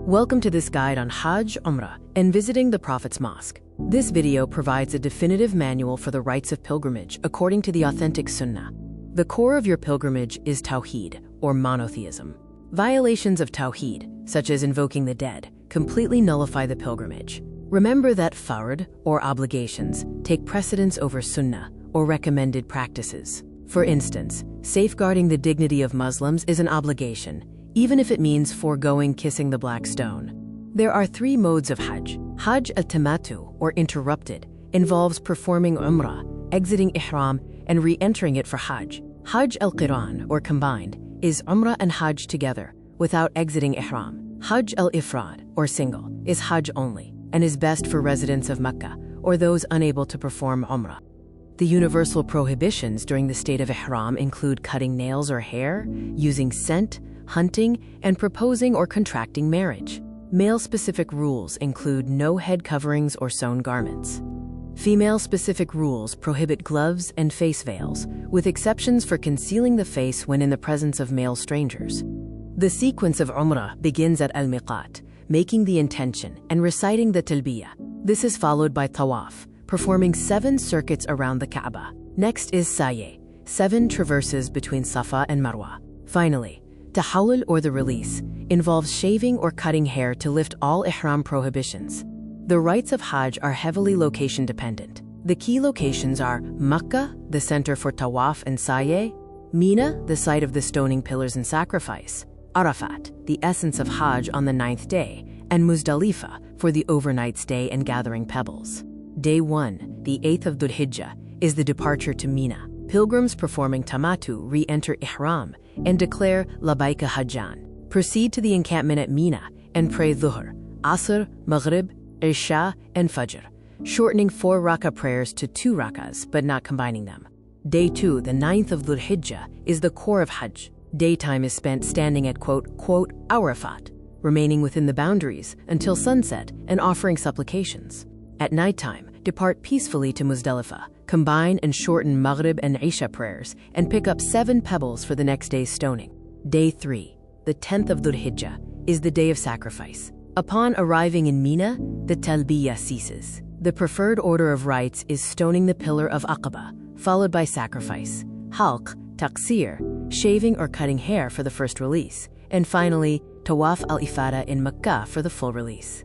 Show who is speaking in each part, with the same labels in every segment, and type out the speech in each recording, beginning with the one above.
Speaker 1: Welcome to this guide on Hajj, Umrah, and visiting the Prophet's Mosque. This video provides a definitive manual for the rites of pilgrimage according to the authentic Sunnah. The core of your pilgrimage is Tawheed, or monotheism. Violations of Tawheed, such as invoking the dead, completely nullify the pilgrimage. Remember that fard, or obligations, take precedence over Sunnah, or recommended practices. For instance, safeguarding the dignity of Muslims is an obligation, even if it means foregoing kissing the black stone. There are three modes of Hajj. Hajj al-Tamattu, or interrupted, involves performing Umrah, exiting Ihram, and re-entering it for Hajj. Hajj al-Qiran, or combined, is Umrah and Hajj together, without exiting Ihram. Hajj al-Ifrad, or single, is Hajj only, and is best for residents of Mecca, or those unable to perform Umrah. The universal prohibitions during the state of Ihram include cutting nails or hair, using scent, hunting, and proposing or contracting marriage. Male-specific rules include no head coverings or sewn garments. Female-specific rules prohibit gloves and face veils, with exceptions for concealing the face when in the presence of male strangers. The sequence of Umrah begins at al-Miqat, making the intention and reciting the talbiyah. This is followed by Tawaf, performing 7 circuits around the Kaaba. Next is Sa'i, 7 traverses between Safa and Marwa. Finally, Tahallul, or the release, involves shaving or cutting hair to lift all Ihram prohibitions. The rites of Hajj are heavily location dependent. The key locations are Makkah, the center for Tawaf and Sa'i, Mina, the site of the stoning pillars and sacrifice, Arafat, the essence of Hajj on the 9th day, and Muzdalifah for the overnight stay and gathering pebbles. Day 1, the 8th of Dhul Hijjah, is the departure to Mina. Pilgrims performing Tamattu re-enter Ihram and declare Labaika Hajjan. Proceed to the encampment at Mina and pray Dhuhr, Asr, Maghrib, Isha, and Fajr, shortening 4 rakah prayers to 2 rakahs but not combining them. Day 2, the 9th of Dhul Hijjah, is the core of Hajj. Daytime is spent standing at Arafat, remaining within the boundaries until sunset and offering supplications. At nighttime, depart peacefully to Muzdalifah, combine and shorten Maghrib and Isha prayers, and pick up 7 pebbles for the next day's stoning. Day 3, the 10th of Dhul Hijjah, is the day of sacrifice. Upon arriving in Mina, the talbiyah ceases. The preferred order of rites is stoning the pillar of Aqaba, followed by sacrifice, halq, taqsir, shaving or cutting hair for the first release, and finally, Tawaf al-Ifada in Makkah for the full release.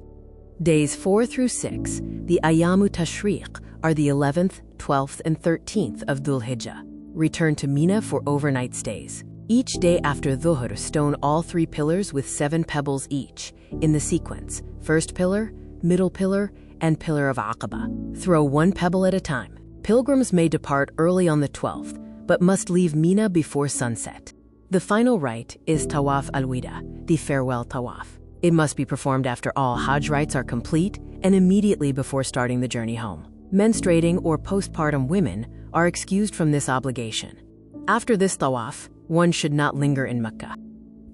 Speaker 1: Days 4 through 6, the Ayamu Tashriq, are the 11th, 12th, and 13th of Dhul Hijjah. Return to Mina for overnight stays. Each day after Dhuhr, stone all 3 pillars with 7 pebbles each, in the sequence: first pillar, middle pillar, and pillar of Aqaba. Throw 1 pebble at a time. Pilgrims may depart early on the 12th, but must leave Mina before sunset. The final rite is Tawaf al-Wida, the farewell Tawaf. It must be performed after all Hajj rites are complete and immediately before starting the journey home. Menstruating or postpartum women are excused from this obligation. After this Tawaf, one should not linger in Mecca.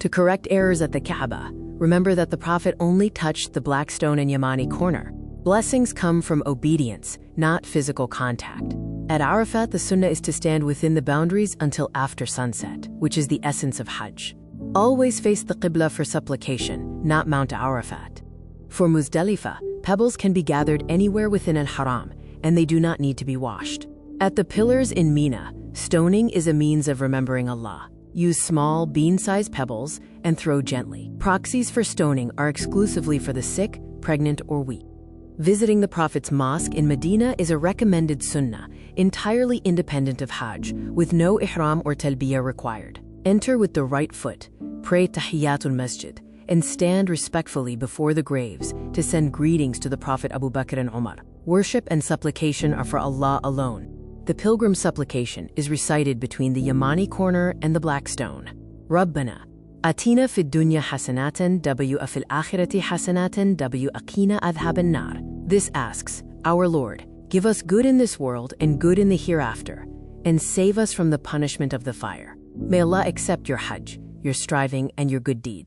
Speaker 1: To correct errors at the Kaaba, remember that the Prophet only touched the black stone and Yamani corner. Blessings come from obedience, not physical contact. At Arafat, the Sunnah is to stand within the boundaries until after sunset, which is the essence of Hajj. Always face the Qibla for supplication, not Mount Arafat. For Muzdalifah, pebbles can be gathered anywhere within al-Haram, and they do not need to be washed. At the pillars in Mina, stoning is a means of remembering Allah. Use small, bean-sized pebbles and throw gently. Proxies for stoning are exclusively for the sick, pregnant, or weak. Visiting the Prophet's Mosque in Madinah is a recommended sunnah, entirely independent of Hajj, with no ihram or talbiyah required. Enter with the right foot, pray Tahiyatul Masjid, and stand respectfully before the graves to send greetings to the Prophet Abu Bakr and Umar. Worship and supplication are for Allah alone. The pilgrim supplication is recited between the Yamani corner and the black stone. Rabbana, atina fid dunya hasanatan wa fil akhirati hasanatan wa qina adhaban nar. This asks, Our Lord, give us good in this world and good in the hereafter, and save us from the punishment of the fire. May Allah accept your Hajj, your striving, and your good deeds.